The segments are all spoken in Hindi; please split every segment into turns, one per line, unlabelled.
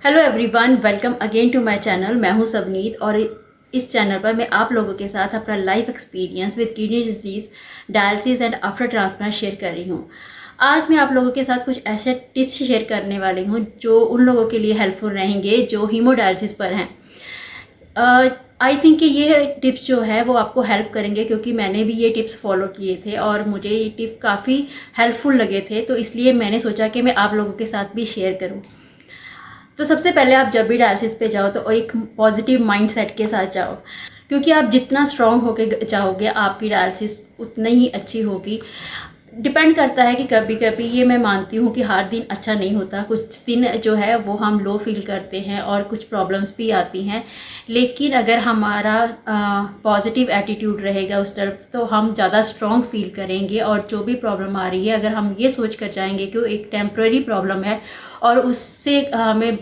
Hello everyone, welcome again to my channel. मैं हूं सबनीत और इस चैनल पर मैं आप लोगों के साथ अपना life experience with kidney disease, dialysis and after transplant share कर रही हूं। आज मैं आप लोगों के साथ कुछ ऐसे टिप्स शेयर करने वाली हूं जो उन लोगों के लिए हेल्पफुल रहेंगे जो हीमोडायलिसिस पर हैं। आई थिंक कि ये टिप्स जो है वो आपको हेल्प करेंगे, क्योंकि मैंने भी ये टिप्स फॉलो किए थे और मुझे ये टिप काफ़ी हेल्पफुल लगे थे, तो इसलिए मैंने सोचा कि मैं आप लोगों के साथ भी शेयर करूं। तो सबसे पहले आप जब भी डायलिसिस पे जाओ तो एक पॉजिटिव माइंड सेट के साथ जाओ, क्योंकि आप जितना स्ट्रांग होके जाओगे आपकी डायलिसिस उतनी ही अच्छी होगी। डिपेंड करता है कि कभी कभी ये मैं मानती हूँ कि हर दिन अच्छा नहीं होता, कुछ दिन जो है वो हम लो फील करते हैं और कुछ प्रॉब्लम्स भी आती हैं, लेकिन अगर हमारा पॉजिटिव एटीट्यूड रहेगा उस तरफ तो हम ज़्यादा स्ट्रॉन्ग फील करेंगे। और जो भी प्रॉब्लम आ रही है, अगर हम ये सोच कर जाएंगे कि वो एक टेम्प्रेरी प्रॉब्लम है और उससे हमें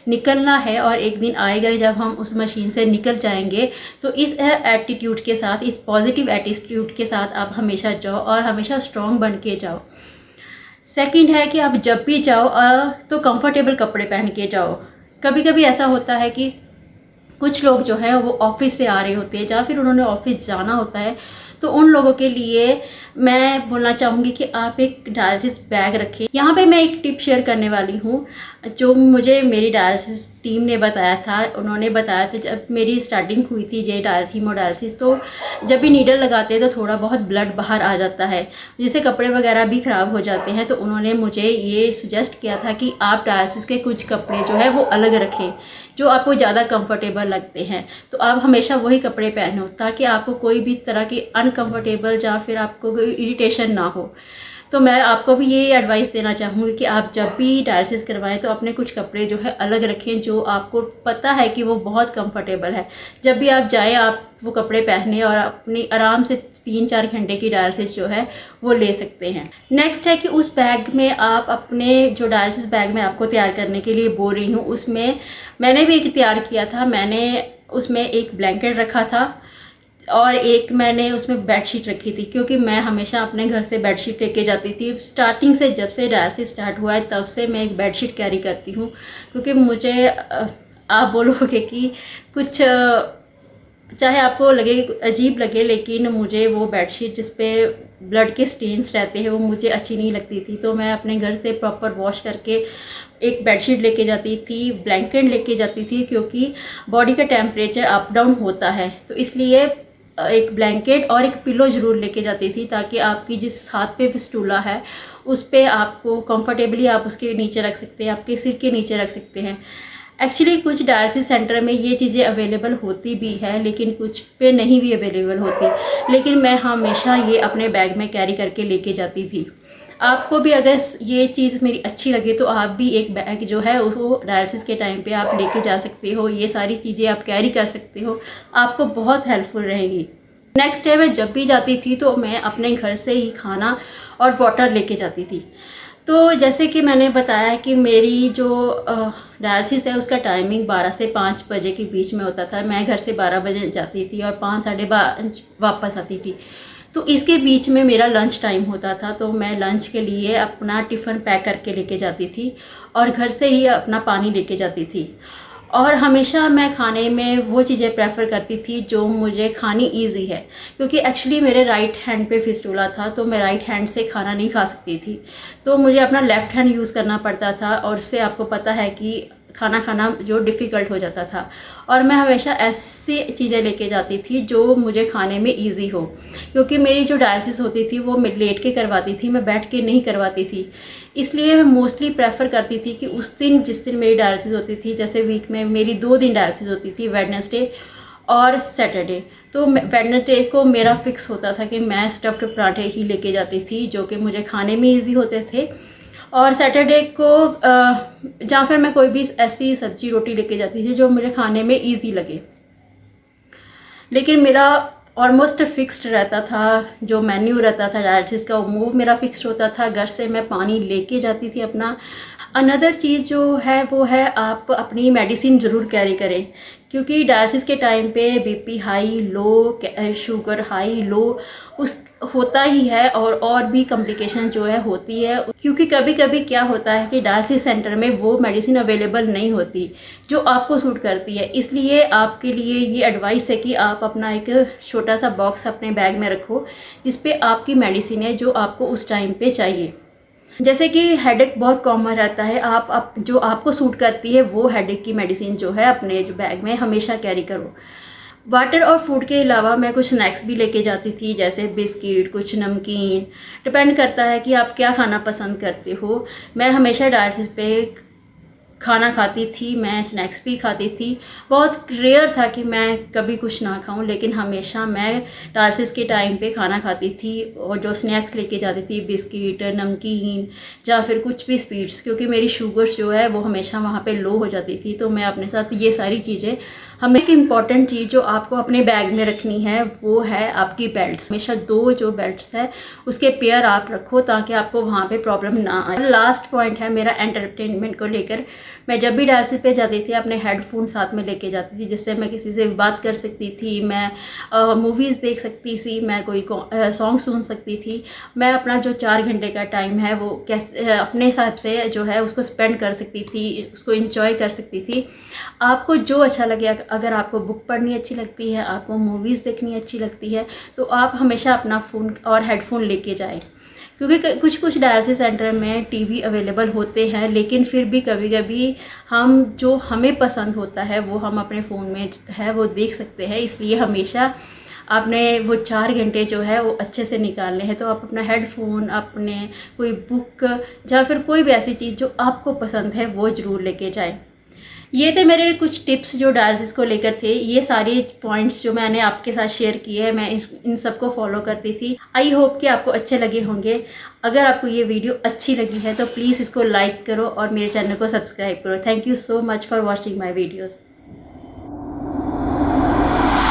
निकलना है और एक दिन आएगा जब हम उस मशीन से निकल जाएंगे, तो इस एटीट्यूड के साथ, इस पॉजिटिव एटीट्यूड के साथ आप हमेशा जाओ और हमेशा स्ट्रॉन्ग बन के जाओ। सेकंड है कि आप जब भी जाओ तो कंफर्टेबल कपड़े पहन के जाओ। कभी कभी ऐसा होता है कि कुछ लोग जो है वो ऑफिस से आ रहे होते हैं या फिर उन्होंने ऑफिस जाना होता है, तो उन लोगों के लिए मैं बोलना चाहूँगी कि आप एक डायलिसिस बैग रखें। यहाँ पे मैं एक टिप शेयर करने वाली हूँ जो मुझे मेरी डायलिसिस टीम ने बताया था। उन्होंने बताया था जब मेरी स्टार्टिंग हुई थी ये हीमोडायलिसिस, तो जब भी नीडल लगाते हैं तो थोड़ा बहुत ब्लड बाहर आ जाता है, जिससे कपड़े वगैरह भी ख़राब हो जाते हैं। तो उन्होंने मुझे ये सुजेस्ट किया था कि आप डायलिसिस के कुछ कपड़े जो है वो अलग रखें जो आपको ज़्यादा कंफर्टेबल लगते हैं। तो आप हमेशा वही कपड़े पहनो ताकि आपको कोई भी तरह की अनकंफर्टेबल या फिर आपको कोई इरिटेशन ना हो। तो मैं आपको भी ये एडवाइस देना चाहूँगी कि आप जब भी डायलिसिस करवाएं तो अपने कुछ कपड़े जो है अलग रखें जो आपको पता है कि वो बहुत कंफर्टेबल है। जब भी आप जाएं आप वो कपड़े पहने और अपनी आराम से 3-4 घंटे की डायलिसिस जो है वो ले सकते हैं। नेक्स्ट है कि उस बैग में आप अपने जो डायलिसिस बैग में आपको तैयार करने के लिए बोल रही हूँ, उसमें मैंने भी एक तैयार किया था। मैंने उसमें एक ब्लैंकेट रखा था और एक मैंने उसमें बेडशीट रखी थी, क्योंकि मैं हमेशा अपने घर से बेडशीट लेके जाती थी। स्टार्टिंग से जब से डायलिसिस स्टार्ट हुआ है तब से मैं एक बेडशीट कैरी करती हूँ, क्योंकि मुझे आप बोलोगे कि कुछ चाहे आपको लगे अजीब लगे, लेकिन मुझे वो बेडशीट जिस पे ब्लड के स्टेन्स रहते हैं वो मुझे अच्छी नहीं लगती थी। तो मैं अपने घर से प्रॉपर वॉश करके एक बेडशीट लेके जाती थी, ब्लैंकेट लेके जाती थी, क्योंकि बॉडी का टेम्परेचर अप डाउन होता है, तो इसलिए एक ब्लैंकेट और एक पिलो ज़रूर लेके जाती थी ताकि आपकी जिस हाथ पे फिस्टूला है उस पर आपको कंफर्टेबली आप उसके नीचे रख सकते हैं, आपके सिर के नीचे रख सकते हैं। एक्चुअली कुछ डायलिसिस सेंटर में ये चीज़ें अवेलेबल होती भी है, लेकिन कुछ पे नहीं भी अवेलेबल होती, लेकिन मैं हमेशा ये अपने बैग में कैरी करके लेके जाती थी। आपको भी अगर ये चीज़ मेरी अच्छी लगे तो आप भी एक बैग जो है वो डायलिसिस के टाइम पे आप लेके जा सकते हो। ये सारी चीज़ें आप कैरी कर सकते हो, आपको बहुत हेल्पफुल रहेगी। नेक्स्ट डे मैं जब भी जाती थी तो मैं अपने घर से ही खाना और वाटर लेके जाती थी। तो जैसे कि मैंने बताया कि मेरी जो डायलिसिस है उसका टाइमिंग 12 से 5 बजे के बीच में होता था। मैं घर से 12 बजे जाती थी और 5 साढ़े 5 वापस आती थी। तो इसके बीच में मेरा लंच टाइम होता था, तो मैं लंच के लिए अपना टिफ़िन पैक करके लेके जाती थी और घर से ही अपना पानी लेके जाती थी। और हमेशा मैं खाने में वो चीज़ें प्रेफर करती थी जो मुझे खानी इजी है, क्योंकि एक्चुअली मेरे राइट हैंड पे फिस्टूला था, तो मैं राइट हैंड से खाना नहीं खा सकती थी, तो मुझे अपना लेफ़्ट हैंड यूज़ करना पड़ता था और उससे आपको पता है कि खाना खाना जो डिफ़िकल्ट हो जाता था। और मैं हमेशा ऐसी चीज़ें लेके जाती थी जो मुझे खाने में इजी हो, क्योंकि मेरी जो डायलिसिस होती थी वो मैं लेट के करवाती थी, मैं बैठ के नहीं करवाती थी। इसलिए मैं मोस्टली प्रेफर करती थी कि उस दिन जिस दिन मेरी डायलिसिस होती थी, जैसे वीक में मेरी 2 दिन डायलिसिस होती थी, वेडनेसडे और सैटरडे, तो वेडनेसडे को मेरा फिक्स होता था कि मैं स्टफ्ड पराठे ही लेके जाती थी जो कि मुझे खाने में ईजी होते थे। और सैटरडे को जहाँ फिर मैं कोई भी ऐसी सब्जी रोटी लेके जाती थी जो मुझे खाने में ईजी लगे। लेकिन मेरा ऑलमोस्ट फिक्स्ड रहता था, जो मेन्यू रहता था डायलिसिस का वो मेरा फिक्स्ड होता था। घर से मैं पानी लेके जाती थी अपना। अनदर चीज़ जो है वो है आप अपनी मेडिसिन ज़रूर कैरी करें, क्योंकि डायलिसिस के टाइम पे BP high low, sugar high low, उस होता ही है और भी कॉम्प्लिकेशन जो है होती है, क्योंकि कभी कभी क्या होता है कि डायलिसिस सेंटर में वो मेडिसिन अवेलेबल नहीं होती जो आपको सूट करती है। इसलिए आपके लिए ये एडवाइस है कि आप अपना एक छोटा सा बॉक्स अपने बैग में रखो जिस पे आपकी मेडिसिन है जो आपको उस टाइम पे चाहिए। जैसे कि हेडेक बहुत कॉमन रहता है, आप जो आपको सूट करती है वो हेडेक की मेडिसिन जो है अपने जो बैग में हमेशा कैरी करो। वाटर और फूड के अलावा मैं कुछ स्नैक्स भी लेके जाती थी, जैसे बिस्किट, कुछ नमकीन, डिपेंड करता है कि आप क्या खाना पसंद करते हो। मैं हमेशा डायलिसिस पे खाना खाती थी, मैं स्नैक्स भी खाती थी। बहुत रेयर था कि मैं कभी कुछ ना खाऊं, लेकिन हमेशा मैं डायलिसिस के टाइम पे खाना खाती थी और जो स्नैक्स लेके जाती थी बिस्किट, नमकीन या फिर कुछ भी स्वीट्स, क्योंकि मेरी शुगर जो है वो हमेशा वहाँ पे लो हो जाती थी। तो मैं अपने साथ ये सारी चीज़ें, हमें एक इम्पॉर्टेंट चीज़ जो आपको अपने बैग में रखनी है वो है आपकी बेल्ट्स। हमेशा 2 जो बेल्ट्स है उसके पेयर आप रखो ताकि आपको वहाँ पे प्रॉब्लम ना आए। लास्ट पॉइंट है मेरा एंटरटेनमेंट को लेकर। मैं जब भी डायलिसिस पे जाती थी अपने हेडफोन साथ में लेके जाती थी, जिससे मैं किसी से बात कर सकती थी, मैं मूवीज़ देख सकती थी, मैं कोई सॉन्ग सुन सकती थी। मैं अपना जो 4 घंटे का टाइम है वो कैसे अपने हिसाब से जो है उसको स्पेंड कर सकती थी, उसको इंजॉय कर सकती थी। आपको जो अच्छा लगे, अगर आपको बुक पढ़नी अच्छी लगती है, आपको मूवीज़ देखनी अच्छी लगती है, तो आप हमेशा अपना फ़ोन और हेडफोन लेके जाएं। क्योंकि कुछ डायलिसिस सेंटर में टीवी अवेलेबल होते हैं, लेकिन फिर भी कभी कभी हम जो हमें पसंद होता है वो हम अपने फ़ोन में है वो देख सकते हैं। इसलिए हमेशा आपने वो 4 घंटे जो है वो अच्छे से निकालने हैं। तो आप अपना हेडफोन, अपने कोई बुक या फिर कोई भी ऐसी चीज़ जो आपको पसंद है वो ज़रूर लेके जाएं। ये थे मेरे कुछ टिप्स जो डायलिसिस को लेकर थे। ये सारे पॉइंट्स जो मैंने आपके साथ शेयर किए हैं, मैं इन सबको फॉलो करती थी। आई होप कि आपको अच्छे लगे होंगे। अगर आपको ये वीडियो अच्छी लगी है तो प्लीज़ इसको लाइक करो और मेरे चैनल को सब्सक्राइब करो। Thank you so much for watching my videos.